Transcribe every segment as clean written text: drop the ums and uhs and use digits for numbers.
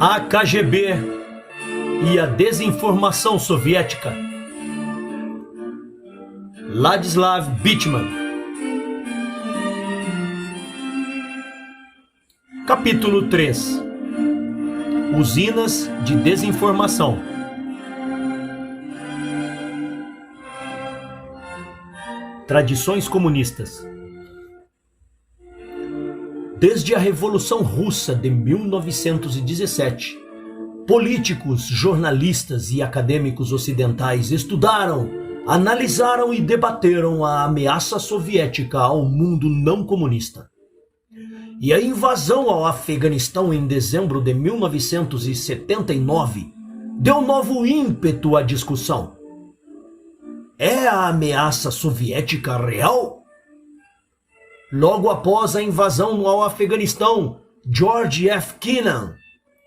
a KGB e a desinformação soviética. Ladislav Bittman. Capítulo 3. Usinas de desinformação. Tradições comunistas. Desde a Revolução Russa de 1917, políticos, jornalistas e acadêmicos ocidentais estudaram, analisaram e debateram a ameaça soviética ao mundo não comunista. E a invasão ao Afeganistão em dezembro de 1979 deu novo ímpeto à discussão. É a ameaça soviética real? Logo após a invasão ao Afeganistão, George F. Kennan,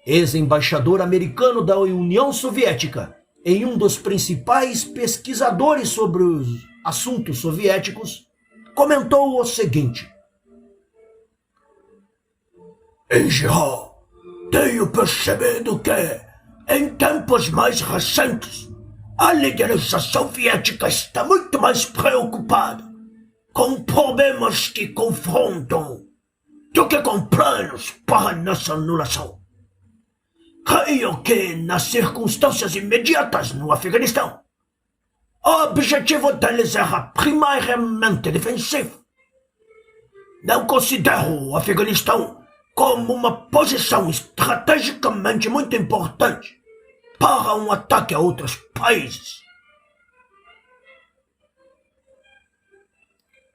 ex-embaixador americano da União Soviética e um dos principais pesquisadores sobre os assuntos soviéticos, comentou o seguinte: em geral, tenho percebido que, em tempos mais recentes, a liderança soviética está muito mais preocupada com problemas que confrontam do que com planos para nossa anulação. Creio que, nas circunstâncias imediatas no Afeganistão, o objetivo deles era primariamente defensivo. Não considero o Afeganistão como uma posição estrategicamente muito importante para um ataque a outros países.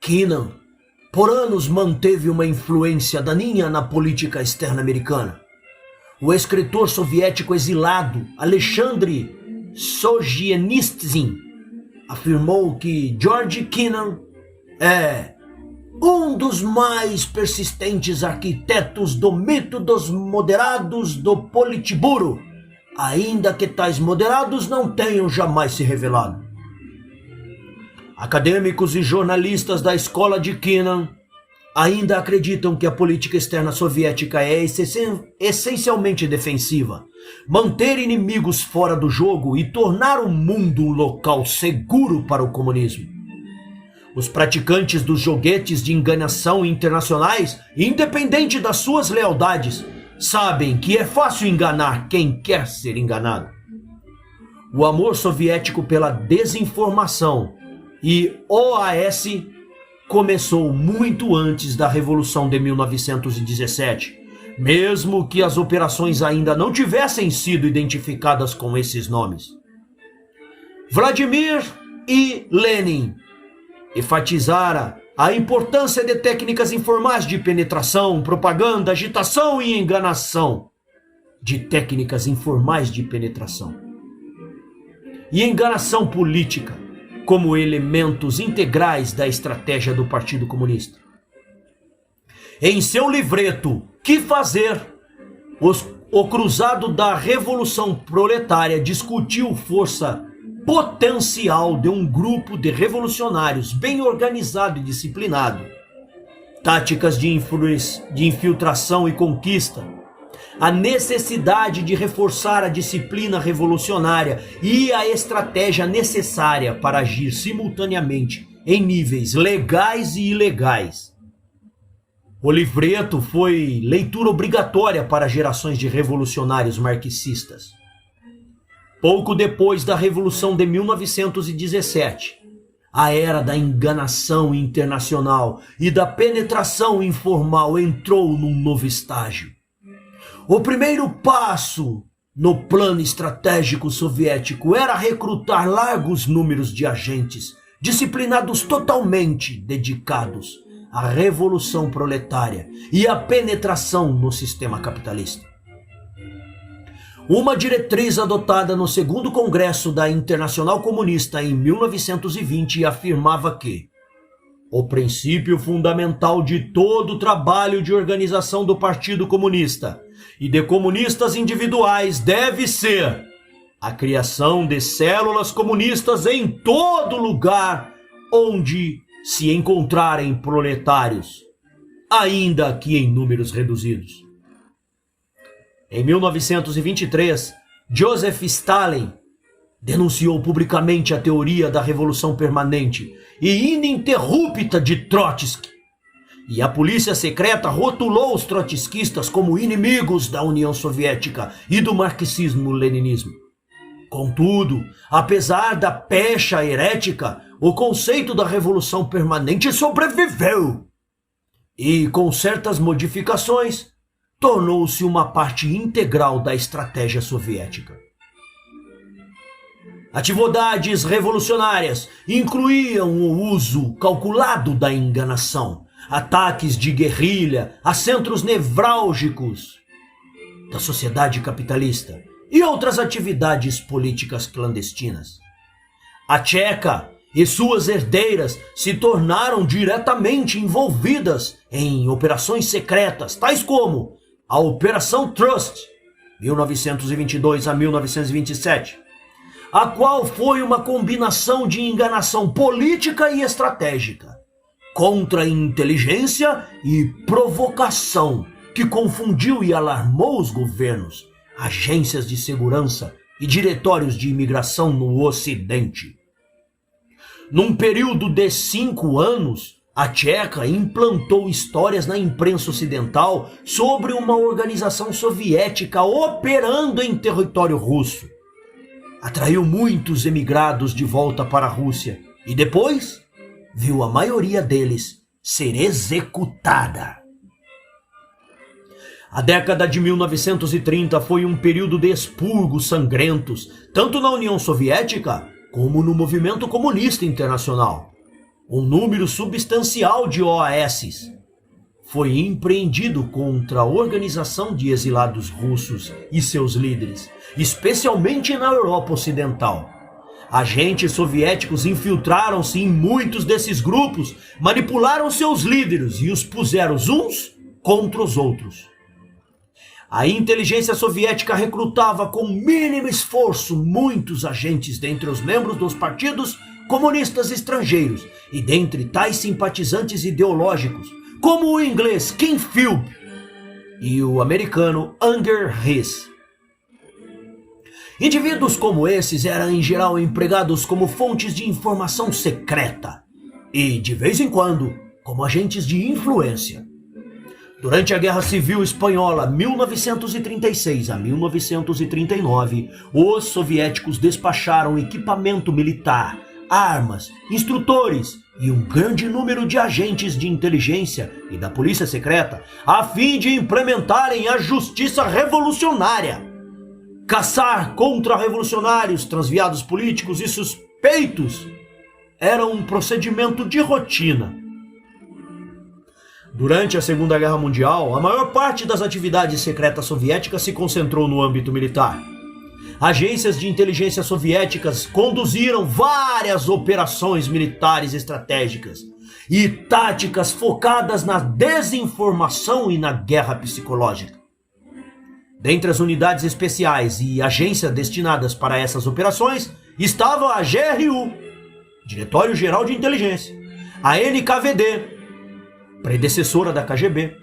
Kennan, por anos, manteve uma influência daninha na política externa americana. O escritor soviético exilado Alexandre Solzhenitsyn afirmou que George Kennan é um dos mais persistentes arquitetos do mito dos moderados do Politburo, ainda que tais moderados não tenham jamais se revelado. Acadêmicos e jornalistas da escola de Kennan ainda acreditam que a política externa soviética é essencialmente defensiva, manter inimigos fora do jogo e tornar o mundo um local seguro para o comunismo. Os praticantes dos joguetes de enganação internacionais, independente das suas lealdades, sabem que é fácil enganar quem quer ser enganado. O amor soviético pela desinformação e OAS começou muito antes da Revolução de 1917, mesmo que as operações ainda não tivessem sido identificadas com esses nomes. Vladimir e Lenin enfatizaram a importância de técnicas informais de penetração, propaganda, agitação e enganação. De técnicas informais de penetração e enganação política como elementos integrais da estratégia do Partido Comunista. Em seu livreto Que Fazer?, o cruzado da Revolução Proletária discutiu força potencial de um grupo de revolucionários bem organizado e disciplinado, táticas de infiltração e conquista, a necessidade de reforçar a disciplina revolucionária e a estratégia necessária para agir simultaneamente em níveis legais e ilegais. O livreto foi leitura obrigatória para gerações de revolucionários marxistas. Pouco depois da Revolução de 1917, a era da enganação internacional e da penetração informal entrou num novo estágio. O primeiro passo no plano estratégico soviético era recrutar largos números de agentes, disciplinados totalmente dedicados à revolução proletária e à penetração no sistema capitalista. Uma diretriz adotada no segundo Congresso da Internacional Comunista em 1920 afirmava que o princípio fundamental de todo o trabalho de organização do Partido Comunista e de comunistas individuais deve ser a criação de células comunistas em todo lugar onde se encontrarem proletários, ainda que em números reduzidos. Em 1923, Joseph Stalin denunciou publicamente a teoria da revolução permanente e ininterrupta de Trotsky. E a polícia secreta rotulou os trotskistas como inimigos da União Soviética e do marxismo-leninismo. Contudo, apesar da pecha herética, o conceito da revolução permanente sobreviveu e, com certas modificações, tornou-se uma parte integral da estratégia soviética. Atividades revolucionárias incluíam o uso calculado da enganação, ataques de guerrilha a centros nevrálgicos da sociedade capitalista e outras atividades políticas clandestinas. A Tcheca e suas herdeiras se tornaram diretamente envolvidas em operações secretas, tais como a Operação Trust, 1922 a 1927, a qual foi uma combinação de enganação política e estratégica, contra-inteligência e provocação, que confundiu e alarmou os governos, agências de segurança e diretórios de imigração no Ocidente. Num período de 5 anos, a Tcheca implantou histórias na imprensa ocidental sobre uma organização soviética operando em território russo. Atraiu muitos emigrados de volta para a Rússia e depois viu a maioria deles ser executada. A década de 1930 foi um período de expurgos sangrentos, tanto na União Soviética como no movimento comunista internacional. Um número substancial de OASs foi empreendido contra a organização de exilados russos e seus líderes, especialmente na Europa Ocidental. Agentes soviéticos infiltraram-se em muitos desses grupos, manipularam seus líderes e os puseram uns contra os outros. A inteligência soviética recrutava com mínimo esforço muitos agentes dentre os membros dos partidos comunistas estrangeiros e dentre tais simpatizantes ideológicos, como o inglês Ken Philp e o americano Unger Hess. Indivíduos como esses eram em geral empregados como fontes de informação secreta e, de vez em quando, como agentes de influência. Durante a Guerra Civil Espanhola, 1936 a 1939, os soviéticos despacharam equipamento militar, armas, instrutores e um grande número de agentes de inteligência e da polícia secreta a fim de implementarem a justiça revolucionária. Caçar contra-revolucionários, transviados políticos e suspeitos era um procedimento de rotina. Durante a Segunda Guerra Mundial, a maior parte das atividades secretas soviéticas se concentrou no âmbito militar. Agências de inteligência soviéticas conduziram várias operações militares estratégicas e táticas focadas na desinformação e na guerra psicológica. Dentre as unidades especiais e agências destinadas para essas operações estava a GRU, Diretório Geral de Inteligência, a NKVD, predecessora da KGB,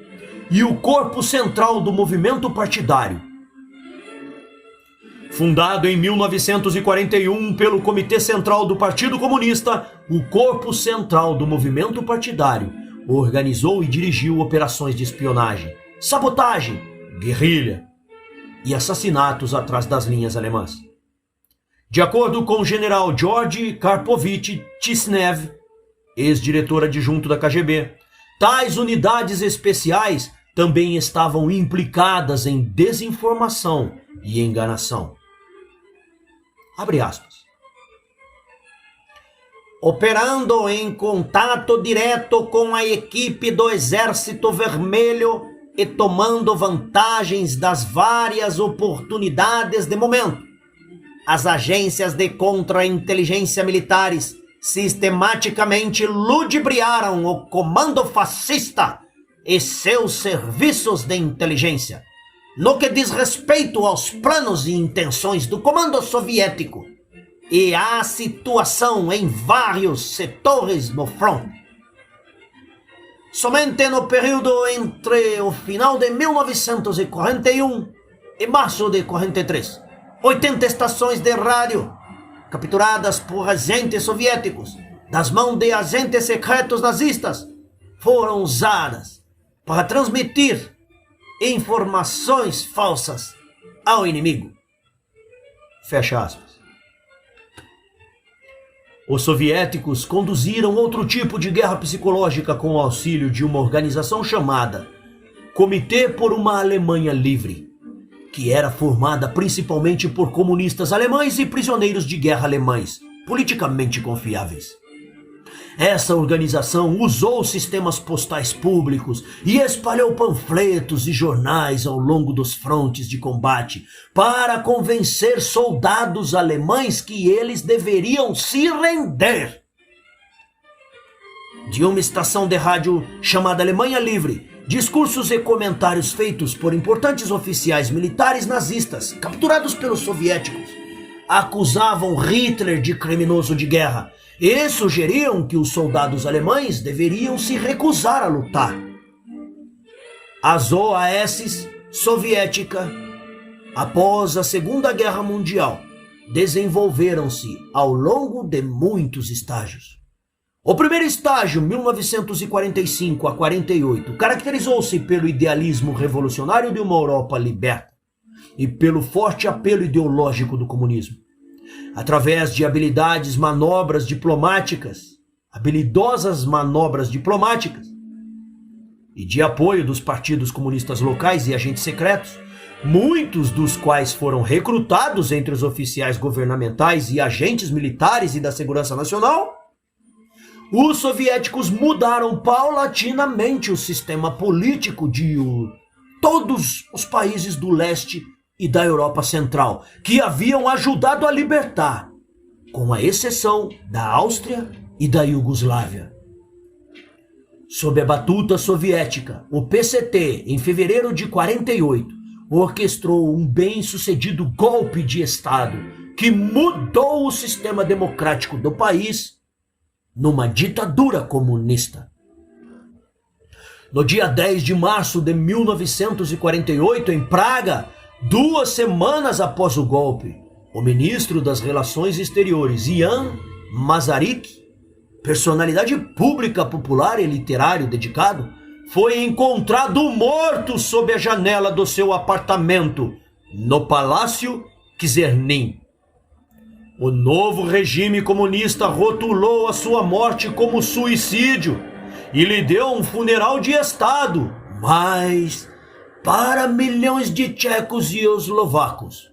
e o Corpo Central do Movimento Partidário. Fundado em 1941 pelo Comitê Central do Partido Comunista, o Corpo Central do Movimento Partidário organizou e dirigiu operações de espionagem, sabotagem, guerrilha e assassinatos atrás das linhas alemãs. De acordo com o general Georgy Karpovich Tisnev, ex-diretor adjunto da KGB, tais unidades especiais também estavam implicadas em desinformação e enganação. Abre aspas. Operando em contato direto com a equipe do Exército Vermelho e tomando vantagens das várias oportunidades de momento, as agências de contra-inteligência militares sistematicamente ludibriaram o comando fascista e seus serviços de inteligência, no que diz respeito aos planos e intenções do comando soviético e à situação em vários setores no front. Somente no período entre o final de 1941 em março de 43, 80 estações de rádio, capturadas por agentes soviéticos, das mãos de agentes secretos nazistas, foram usadas para transmitir informações falsas ao inimigo. Fecha aspas. Os soviéticos conduziram outro tipo de guerra psicológica com o auxílio de uma organização chamada Comitê por uma Alemanha Livre, que era formada principalmente por comunistas alemães e prisioneiros de guerra alemães, politicamente confiáveis. Essa organização usou sistemas postais públicos e espalhou panfletos e jornais ao longo dos frontes de combate para convencer soldados alemães que eles deveriam se render. De uma estação de rádio chamada Alemanha Livre, discursos e comentários feitos por importantes oficiais militares nazistas capturados pelos soviéticos acusavam Hitler de criminoso de guerra e sugeriam que os soldados alemães deveriam se recusar a lutar. As OAS soviética, após a Segunda Guerra Mundial, desenvolveram-se ao longo de muitos estágios. O primeiro estágio, 1945 a 48, caracterizou-se pelo idealismo revolucionário de uma Europa liberta e pelo forte apelo ideológico do comunismo. Através de habilidosas manobras diplomáticas e de apoio dos partidos comunistas locais e agentes secretos, muitos dos quais foram recrutados entre os oficiais governamentais e agentes militares e da segurança nacional, os soviéticos mudaram paulatinamente o sistema político de todos os países do leste e da Europa Central, que haviam ajudado a libertar, com a exceção da Áustria e da Iugoslávia. Sob a batuta soviética, o PCT, em fevereiro de 48, orquestrou um bem-sucedido golpe de Estado que mudou o sistema democrático do país numa ditadura comunista. No dia 10 de março de 1948, em Praga, 2 semanas após o golpe, o ministro das Relações Exteriores, Jan Masaryk, personalidade pública, popular e literário dedicado, foi encontrado morto sob a janela do seu apartamento no Palácio Czernin. O novo regime comunista rotulou a sua morte como suicídio e lhe deu um funeral de Estado, mas para milhões de tchecos e eslovacos,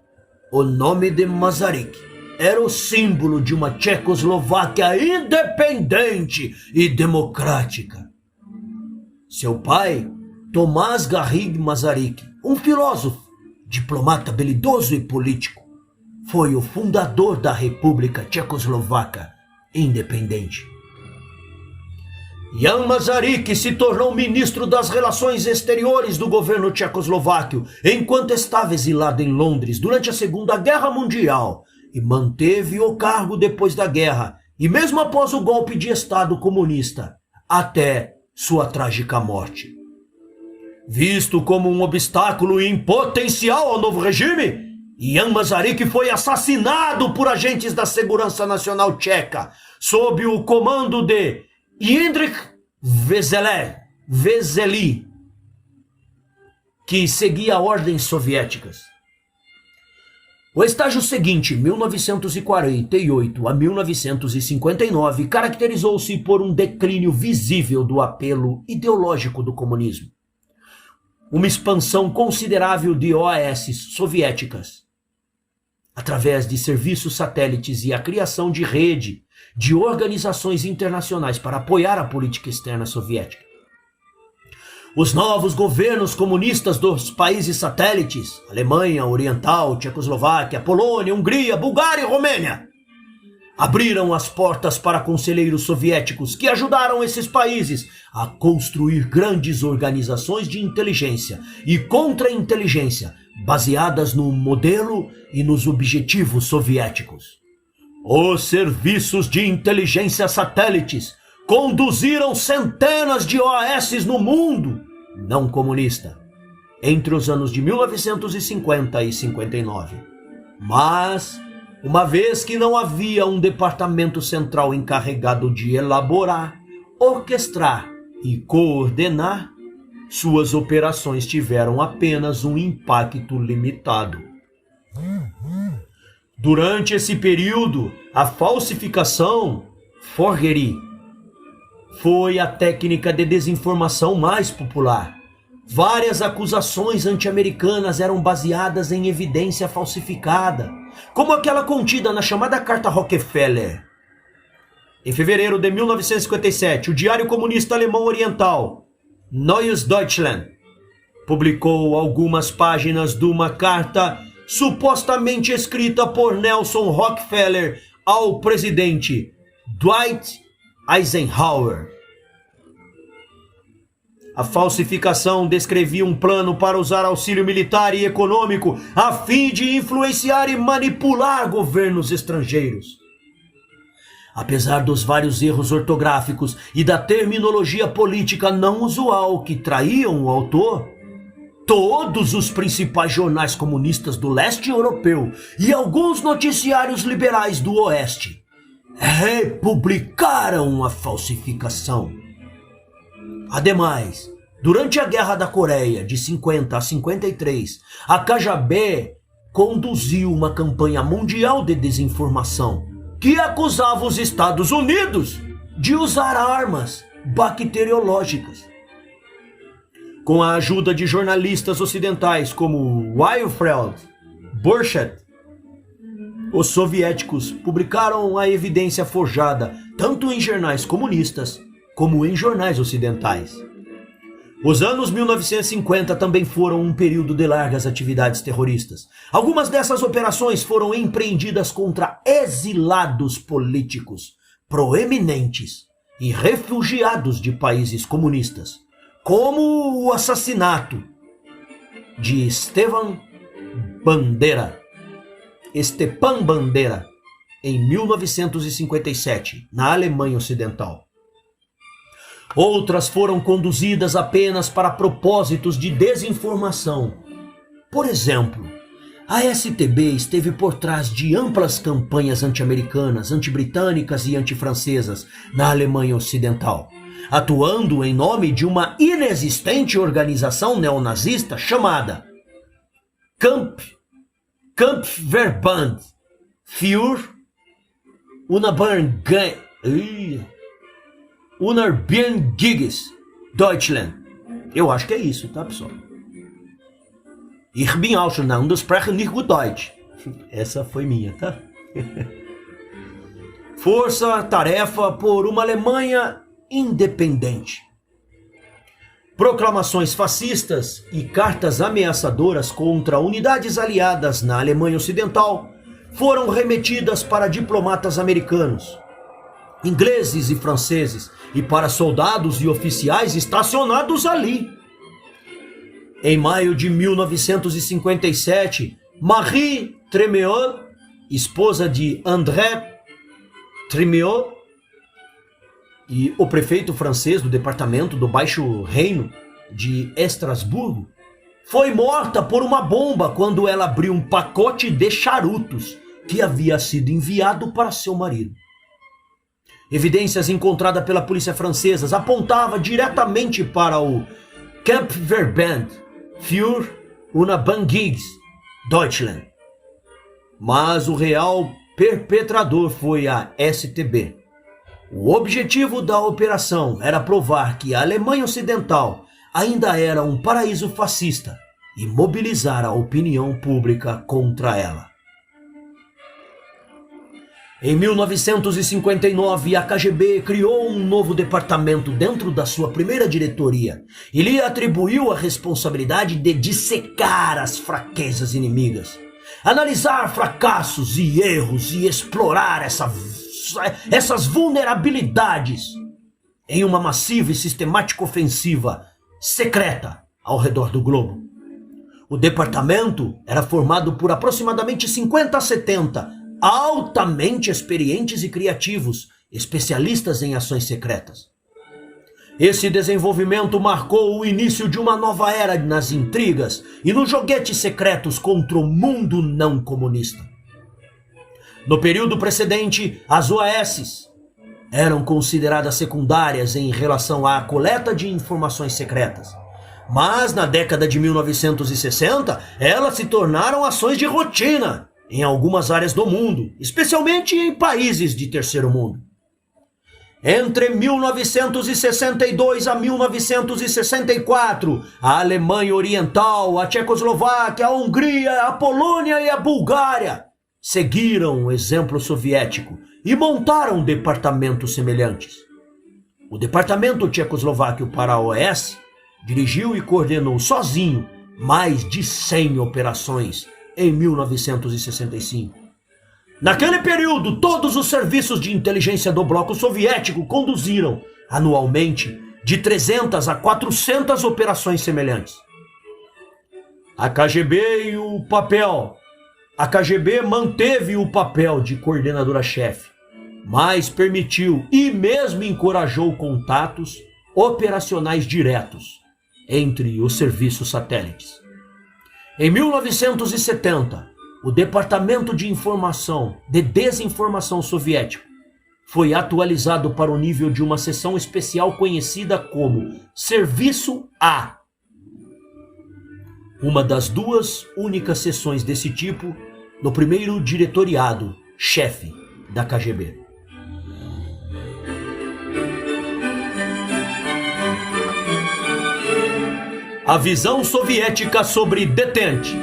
o nome de Masaryk era o símbolo de uma Tchecoslováquia independente e democrática. Seu pai, Tomás Garrigue Masaryk, um filósofo, diplomata habilidoso e político, foi o fundador da República Tchecoslovaca independente. Jan Masaryk se tornou ministro das Relações Exteriores do governo tchecoslováquio enquanto estava exilado em Londres durante a Segunda Guerra Mundial e manteve o cargo depois da guerra e mesmo após o golpe de Estado comunista, até sua trágica morte. Visto como um obstáculo em potencial ao novo regime, Jan Masaryk foi assassinado por agentes da Segurança Nacional Tcheca sob o comando de Jindřich Veselý, que seguia ordens soviéticas. O estágio seguinte, 1948 a 1959, caracterizou-se por um declínio visível do apelo ideológico do comunismo, uma expansão considerável de OAS soviéticas, através de serviços satélites e a criação de rede de organizações internacionais para apoiar a política externa soviética. Os novos governos comunistas dos países satélites, Alemanha Oriental, Tchecoslováquia, Polônia, Hungria, Bulgária e Romênia, abriram as portas para conselheiros soviéticos que ajudaram esses países a construir grandes organizações de inteligência e contra-inteligência baseadas no modelo e nos objetivos soviéticos. Os serviços de inteligência satélites conduziram centenas de OAS no mundo não comunista entre os anos de 1950 e 59. Mas, uma vez que não havia um departamento central encarregado de elaborar, orquestrar e coordenar, suas operações tiveram apenas um impacto limitado. Durante esse período, a falsificação, forgery, foi a técnica de desinformação mais popular. Várias acusações anti-americanas eram baseadas em evidência falsificada, como aquela contida na chamada Carta Rockefeller. Em fevereiro de 1957, o Diário Comunista Alemão Oriental, Neues Deutschland, publicou algumas páginas de uma carta supostamente escrita por Nelson Rockefeller ao presidente Dwight Eisenhower. A falsificação descrevia um plano para usar auxílio militar e econômico a fim de influenciar e manipular governos estrangeiros. Apesar dos vários erros ortográficos e da terminologia política não usual que traíam o autor, todos os principais jornais comunistas do leste europeu e alguns noticiários liberais do oeste republicaram a falsificação. Ademais, durante a Guerra da Coreia, de 50 a 53, a KGB conduziu uma campanha mundial de desinformação que acusava os Estados Unidos de usar armas bacteriológicas. Com a ajuda de jornalistas ocidentais como Wilfred Borchardt, os soviéticos publicaram a evidência forjada tanto em jornais comunistas como em jornais ocidentais. Os anos 1950 também foram um período de largas atividades terroristas. Algumas dessas operações foram empreendidas contra exilados políticos, proeminentes e refugiados de países comunistas, como o assassinato de Stepan Bandera, em 1957, na Alemanha Ocidental. Outras foram conduzidas apenas para propósitos de desinformação. Por exemplo, a STB esteve por trás de amplas campanhas anti-americanas, anti-britânicas e anti-francesas na Alemanha Ocidental, atuando em nome de uma inexistente organização neonazista chamada Kampfverband für Unabhängiges Deutschland. Eu acho que é isso, tá, pessoal? Ich bin Ausländer, spreche nicht gut Deutsch. Essa foi minha, tá? Força-tarefa por uma Alemanha independente. Proclamações fascistas e cartas ameaçadoras contra unidades aliadas na Alemanha Ocidental foram remetidas para diplomatas americanos, ingleses e franceses, e para soldados e oficiais estacionados ali. Em maio de 1957, Marie Tremiot, esposa de André Tremiot, e o prefeito francês do departamento do Baixo Reino de Estrasburgo, foi morta por uma bomba quando ela abriu um pacote de charutos que havia sido enviado para seu marido. Evidências encontradas pela polícia francesa apontavam diretamente para o Kampfverband für Unabhängiges Deutschland. Mas o real perpetrador foi a STB. O objetivo da operação era provar que a Alemanha Ocidental ainda era um paraíso fascista e mobilizar a opinião pública contra ela. Em 1959, a KGB criou um novo departamento dentro da sua primeira diretoria e lhe atribuiu a responsabilidade de dissecar as fraquezas inimigas, analisar fracassos e erros e explorar essas vulnerabilidades em uma massiva e sistemática ofensiva secreta ao redor do globo. O departamento era formado por aproximadamente 50 a 70 altamente experientes e criativos, especialistas em ações secretas. Esse desenvolvimento marcou o início de uma nova era nas intrigas e nos joguetes secretos contra o mundo não comunista. No período precedente, as OAS eram consideradas secundárias em relação à coleta de informações secretas. Mas na década de 1960, elas se tornaram ações de rotina em algumas áreas do mundo, especialmente em países de terceiro mundo. Entre 1962 a 1964, a Alemanha Oriental, a Tchecoslováquia, a Hungria, a Polônia e a Bulgária seguiram o exemplo soviético e montaram departamentos semelhantes. O departamento tchecoslováquio para a OAS dirigiu e coordenou sozinho mais de 100 operações em 1965. Naquele período, todos os serviços de inteligência do bloco soviético conduziram, anualmente, de 300 a 400 operações semelhantes. A KGB manteve o papel de coordenadora-chefe, mas permitiu e mesmo encorajou contatos operacionais diretos entre os serviços satélites. Em 1970, o Departamento de Desinformação Soviético foi atualizado para o nível de uma seção especial conhecida como Serviço A. Uma das duas únicas seções desse tipo no primeiro diretoriado-chefe da KGB. A visão soviética sobre detente.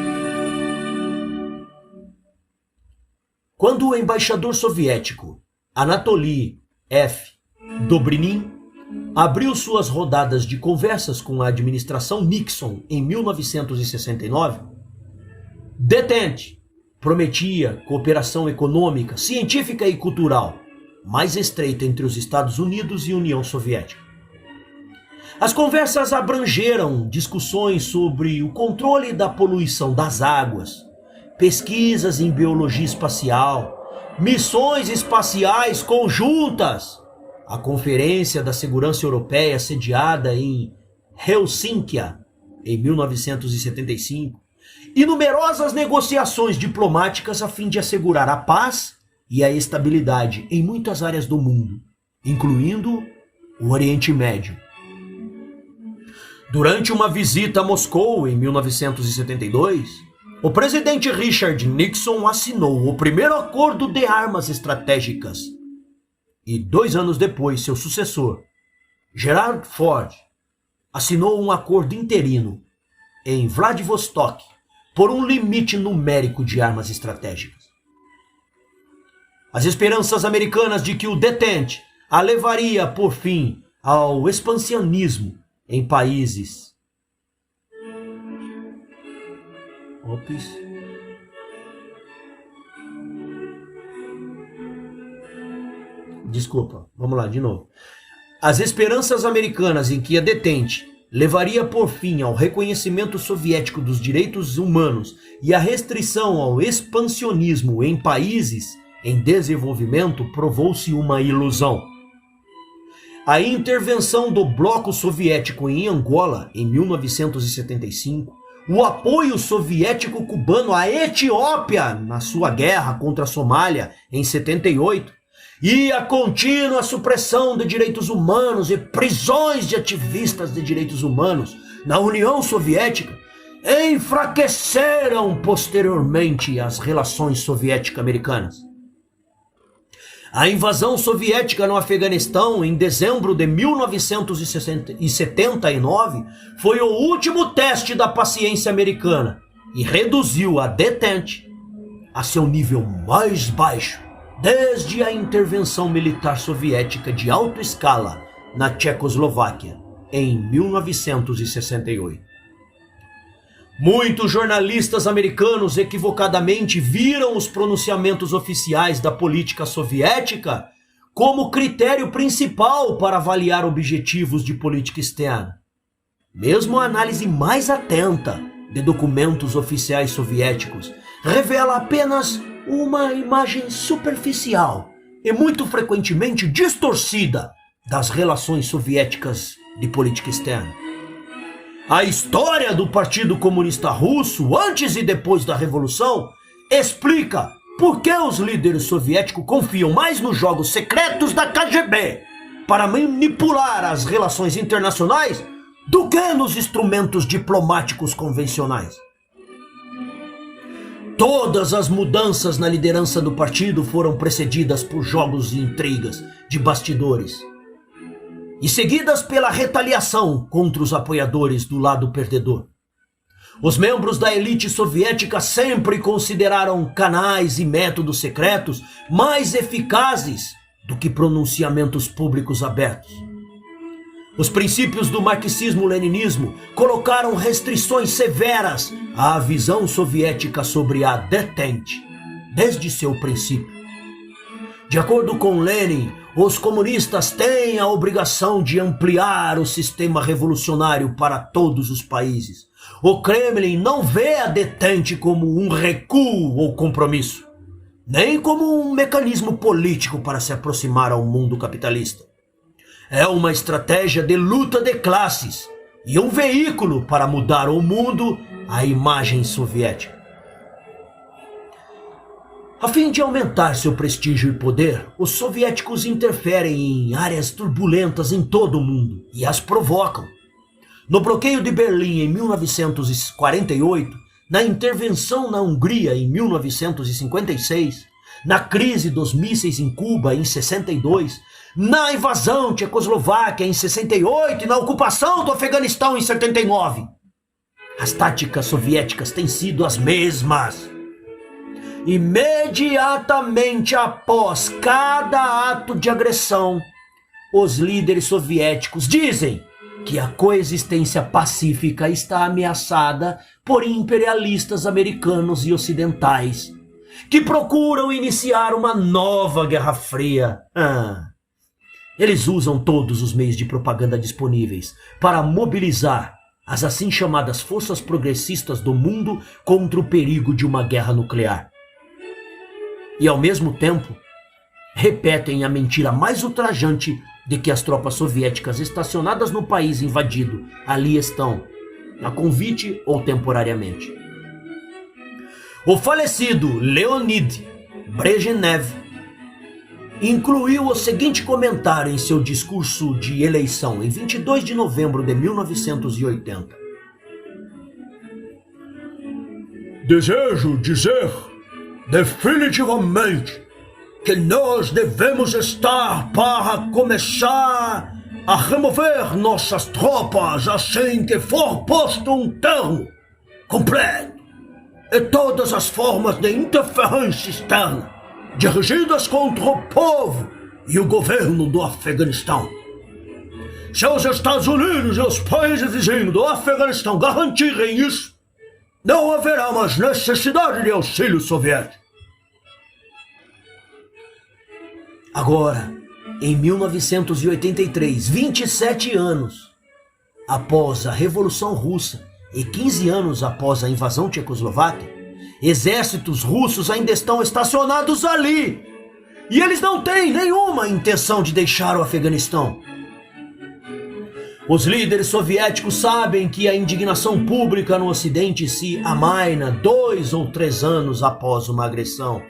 Quando o embaixador soviético Anatoly F. Dobrynin abriu suas rodadas de conversas com a administração Nixon em 1969, detente prometia cooperação econômica, científica e cultural mais estreita entre os Estados Unidos e a União Soviética. As conversas abrangeram discussões sobre o controle da poluição das águas, pesquisas em biologia espacial, missões espaciais conjuntas, a Conferência da Segurança Europeia sediada em Helsínquia em 1975, e numerosas negociações diplomáticas a fim de assegurar a paz e a estabilidade em muitas áreas do mundo, incluindo o Oriente Médio. Durante uma visita a Moscou em 1972, o presidente Richard Nixon assinou o primeiro acordo de armas estratégicas e 2 anos depois seu sucessor, Gerald Ford, assinou um acordo interino em Vladivostok por um limite numérico de armas estratégicas. As esperanças americanas de que o detente a levaria por fim ao expansionismo em países. Desculpa, vamos lá de novo. As esperanças americanas em que a detente levaria por fim ao reconhecimento soviético dos direitos humanos e a restrição ao expansionismo em países em desenvolvimento provou-se uma ilusão. A intervenção do bloco soviético em Angola, em 1975, o apoio soviético cubano à Etiópia na sua guerra contra a Somália, em 78, e a contínua supressão de direitos humanos e prisões de ativistas de direitos humanos na União Soviética enfraqueceram posteriormente as relações soviético-americanas. A invasão soviética no Afeganistão em dezembro de 1979 foi o último teste da paciência americana e reduziu a detente a seu nível mais baixo desde a intervenção militar soviética de alta escala na Tchecoslováquia em 1968. Muitos jornalistas americanos equivocadamente viram os pronunciamentos oficiais da política soviética como critério principal para avaliar objetivos de política externa. Mesmo a análise mais atenta de documentos oficiais soviéticos revela apenas uma imagem superficial e muito frequentemente distorcida das relações soviéticas de política externa. A história do Partido Comunista Russo, antes e depois da Revolução, explica por que os líderes soviéticos confiam mais nos jogos secretos da KGB para manipular as relações internacionais do que nos instrumentos diplomáticos convencionais. Todas as mudanças na liderança do partido foram precedidas por jogos e intrigas de bastidores e seguidas pela retaliação contra os apoiadores do lado perdedor. Os membros da elite soviética sempre consideraram canais e métodos secretos mais eficazes do que pronunciamentos públicos abertos. Os princípios do marxismo-leninismo colocaram restrições severas à visão soviética sobre a detente, desde seu princípio. De acordo com Lenin, os comunistas têm a obrigação de ampliar o sistema revolucionário para todos os países. O Kremlin não vê a detente como um recuo ou compromisso, nem como um mecanismo político para se aproximar ao mundo capitalista. É uma estratégia de luta de classes e um veículo para mudar o mundo à imagem soviética. A fim de aumentar seu prestígio e poder, os soviéticos interferem em áreas turbulentas em todo o mundo e as provocam. No bloqueio de Berlim em 1948, na intervenção na Hungria em 1956, na crise dos mísseis em Cuba em 62, na invasão tchecoslováquia em 68 e na ocupação do Afeganistão em 79. As táticas soviéticas têm sido as mesmas. Imediatamente após cada ato de agressão, os líderes soviéticos dizem que a coexistência pacífica está ameaçada por imperialistas americanos e ocidentais, que procuram iniciar uma nova Guerra Fria. Eles usam todos os meios de propaganda disponíveis para mobilizar as assim chamadas forças progressistas do mundo contra o perigo de uma guerra nuclear. E ao mesmo tempo, repetem a mentira mais ultrajante de que as tropas soviéticas estacionadas no país invadido ali estão, a convite ou temporariamente. O falecido Leonid Brezhnev incluiu o seguinte comentário em seu discurso de eleição em 22 de novembro de 1980. Desejo dizer definitivamente que nós devemos estar para começar a remover nossas tropas assim que for posto um termo completo e todas as formas de interferência externa dirigidas contra o povo e o governo do Afeganistão. Se os Estados Unidos e os países vizinhos do Afeganistão garantirem isso, não haverá mais necessidade de auxílio soviético. Agora, em 1983, 27 anos após a Revolução Russa e 15 anos após a invasão tchecoslováquia, exércitos russos ainda estão estacionados ali e eles não têm nenhuma intenção de deixar o Afeganistão. Os líderes soviéticos sabem que a indignação pública no Ocidente se amaina 2 ou 3 anos após uma agressão.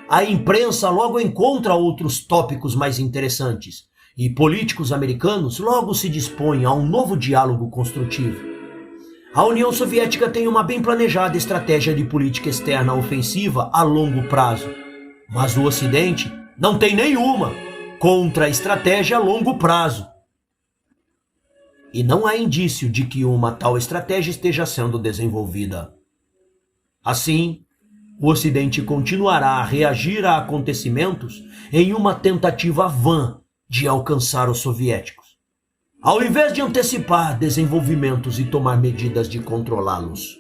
A imprensa logo encontra outros tópicos mais interessantes e políticos americanos logo se dispõem a um novo diálogo construtivo. A União Soviética tem uma bem planejada estratégia de política externa ofensiva a longo prazo, mas o Ocidente não tem nenhuma contra-estratégia a longo prazo. E não há indício de que uma tal estratégia esteja sendo desenvolvida. Assim, o Ocidente continuará a reagir a acontecimentos em uma tentativa vã de alcançar os soviéticos, ao invés de antecipar desenvolvimentos e tomar medidas de controlá-los.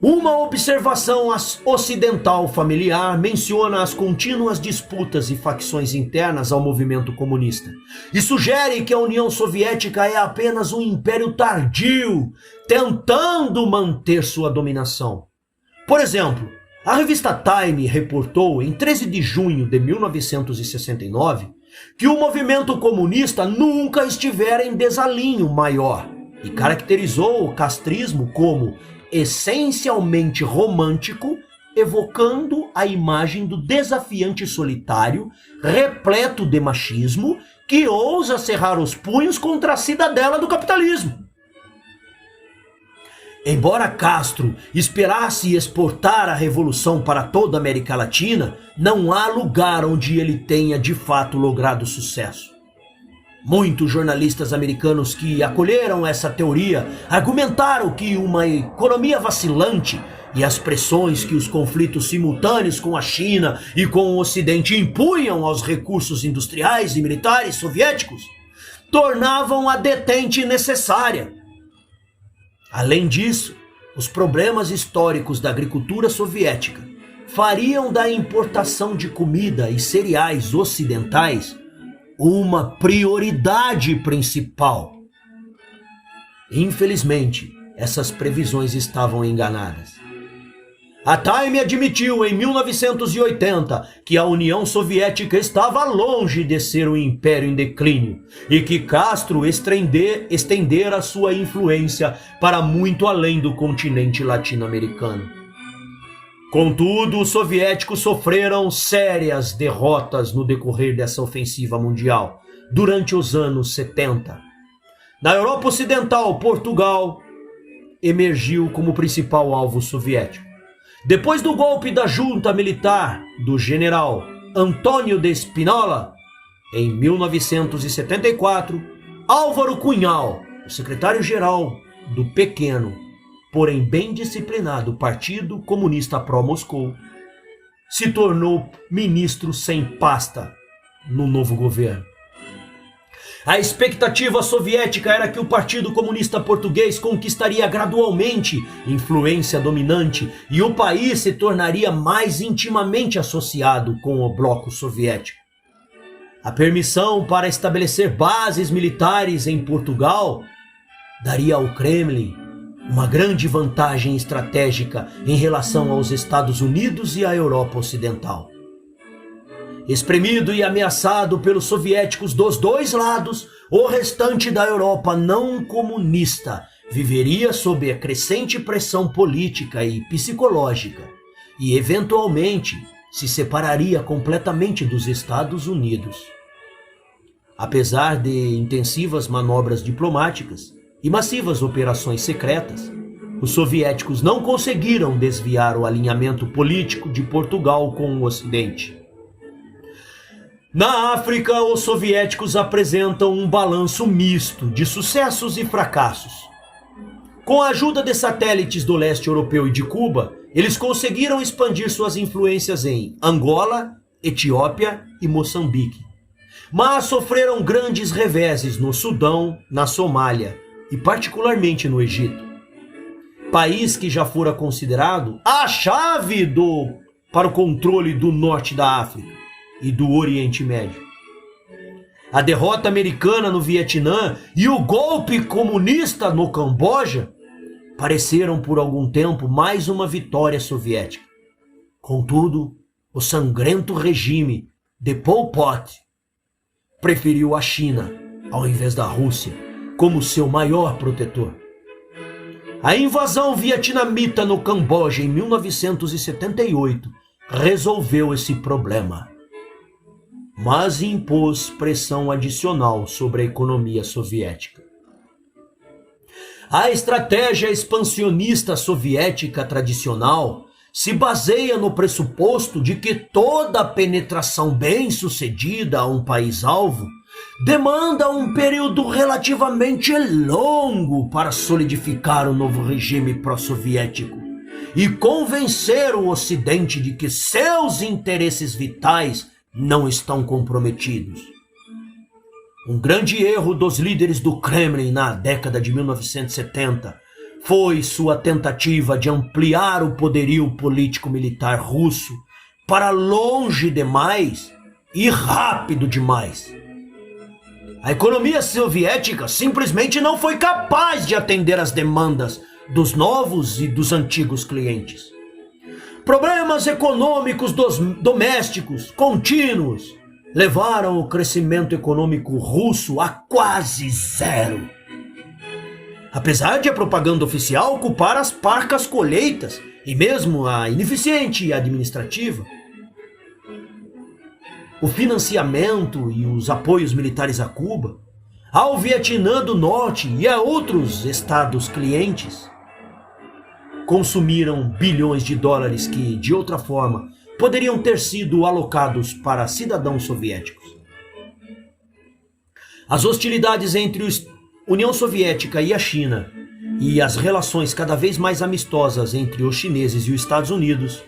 Uma observação ocidental familiar menciona as contínuas disputas e facções internas ao movimento comunista e sugere que a União Soviética é apenas um império tardio, tentando manter sua dominação. Por exemplo, a revista Time reportou em 13 de junho de 1969 que o movimento comunista nunca estivera em desalinho maior e caracterizou o castrismo como essencialmente romântico, evocando a imagem do desafiante solitário, repleto de machismo, que ousa cerrar os punhos contra a cidadela do capitalismo. Embora Castro esperasse exportar a revolução para toda a América Latina, não há lugar onde ele tenha de fato logrado sucesso. Muitos jornalistas americanos que acolheram essa teoria argumentaram que uma economia vacilante e as pressões que os conflitos simultâneos com a China e com o Ocidente impunham aos recursos industriais e militares soviéticos tornavam a detente necessária. Além disso, os problemas históricos da agricultura soviética fariam da importação de comida e cereais ocidentais uma prioridade principal. Infelizmente, essas previsões estavam enganadas. A Time admitiu em 1980 que a União Soviética estava longe de ser um império em declínio e que Castro estendera sua influência para muito além do continente latino-americano. Contudo, os soviéticos sofreram sérias derrotas no decorrer dessa ofensiva mundial durante os anos 70. Na Europa Ocidental, Portugal emergiu como principal alvo soviético. Depois do golpe da junta militar do general Antônio de Spinola, em 1974, Álvaro Cunhal, o secretário-geral do pequeno, porém bem disciplinado Partido Comunista Pró-Moscou, se tornou ministro sem pasta no novo governo. A expectativa soviética era que o Partido Comunista Português conquistaria gradualmente influência dominante e o país se tornaria mais intimamente associado com o bloco soviético. A permissão para estabelecer bases militares em Portugal daria ao Kremlin uma grande vantagem estratégica em relação aos Estados Unidos e à Europa Ocidental. Espremido e ameaçado pelos soviéticos dos dois lados, o restante da Europa não comunista viveria sob a crescente pressão política e psicológica e, eventualmente, se separaria completamente dos Estados Unidos. Apesar de intensivas manobras diplomáticas e massivas operações secretas, os soviéticos não conseguiram desviar o alinhamento político de Portugal com o Ocidente. Na África, os soviéticos apresentam um balanço misto de sucessos e fracassos. Com a ajuda de satélites do leste europeu e de Cuba, eles conseguiram expandir suas influências em Angola, Etiópia e Moçambique. Mas sofreram grandes reveses no Sudão, na Somália e particularmente no Egito. País que já fora considerado a chave para o controle do norte da África e do Oriente Médio. A derrota americana no Vietnã e o golpe comunista no Camboja pareceram por algum tempo mais uma vitória soviética. Contudo, o sangrento regime de Pol Pot preferiu a China ao invés da Rússia como seu maior protetor. A invasão vietnamita no Camboja em 1978 resolveu esse problema, mas impôs pressão adicional sobre a economia soviética. A estratégia expansionista soviética tradicional se baseia no pressuposto de que toda penetração bem-sucedida a um país-alvo demanda um período relativamente longo para solidificar o novo regime pró-soviético e convencer o Ocidente de que seus interesses vitais não estão comprometidos. Um grande erro dos líderes do Kremlin na década de 1970 foi sua tentativa de ampliar o poderio político-militar russo para longe demais e rápido demais. A economia soviética simplesmente não foi capaz de atender às demandas dos novos e dos antigos clientes. Problemas econômicos domésticos contínuos, levaram o crescimento econômico russo a quase zero. Apesar de a propaganda oficial ocupar as parcas colheitas e mesmo a ineficiente administrativa, o financiamento e os apoios militares a Cuba, ao Vietnã do Norte e a outros estados clientes, consumiram bilhões de dólares que, de outra forma, poderiam ter sido alocados para cidadãos soviéticos. As hostilidades entre a União Soviética e a China e as relações cada vez mais amistosas entre os chineses e os Estados Unidos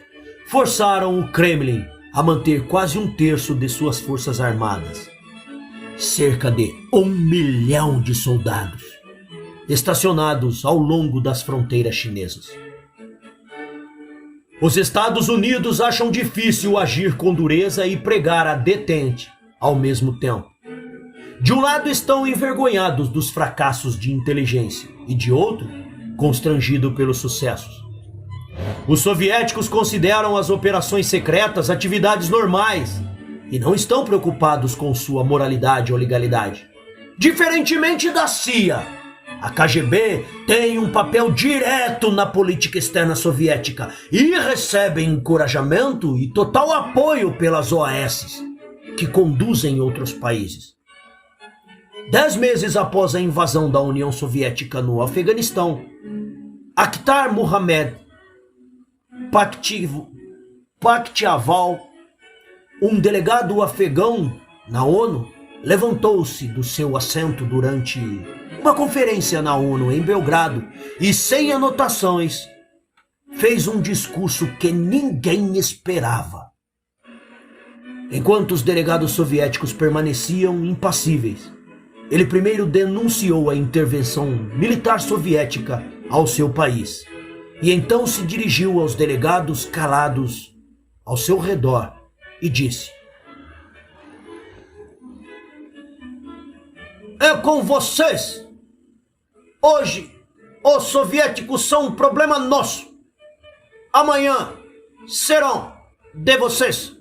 forçaram o Kremlin a manter quase um terço de suas forças armadas, cerca de 1 milhão de soldados, estacionados ao longo das fronteiras chinesas. Os Estados Unidos acham difícil agir com dureza e pregar a detente ao mesmo tempo. De um lado estão envergonhados dos fracassos de inteligência e de outro, constrangido pelos sucessos. Os soviéticos consideram as operações secretas atividades normais e não estão preocupados com sua moralidade ou legalidade. Diferentemente da CIA, a KGB tem um papel direto na política externa soviética e recebe encorajamento e total apoio pelas OAS, que conduzem outros países. 10 meses após a invasão da União Soviética no Afeganistão, Akhtar Mohamed Pakhtiaval, um delegado afegão na ONU, levantou-se do seu assento durante uma conferência na ONU em Belgrado e, sem anotações, fez um discurso que ninguém esperava. Enquanto os delegados soviéticos permaneciam impassíveis, ele primeiro denunciou a intervenção militar soviética ao seu país e então se dirigiu aos delegados calados ao seu redor e disse: "É com vocês! Hoje, os soviéticos são um problema nosso. Amanhã serão de vocês."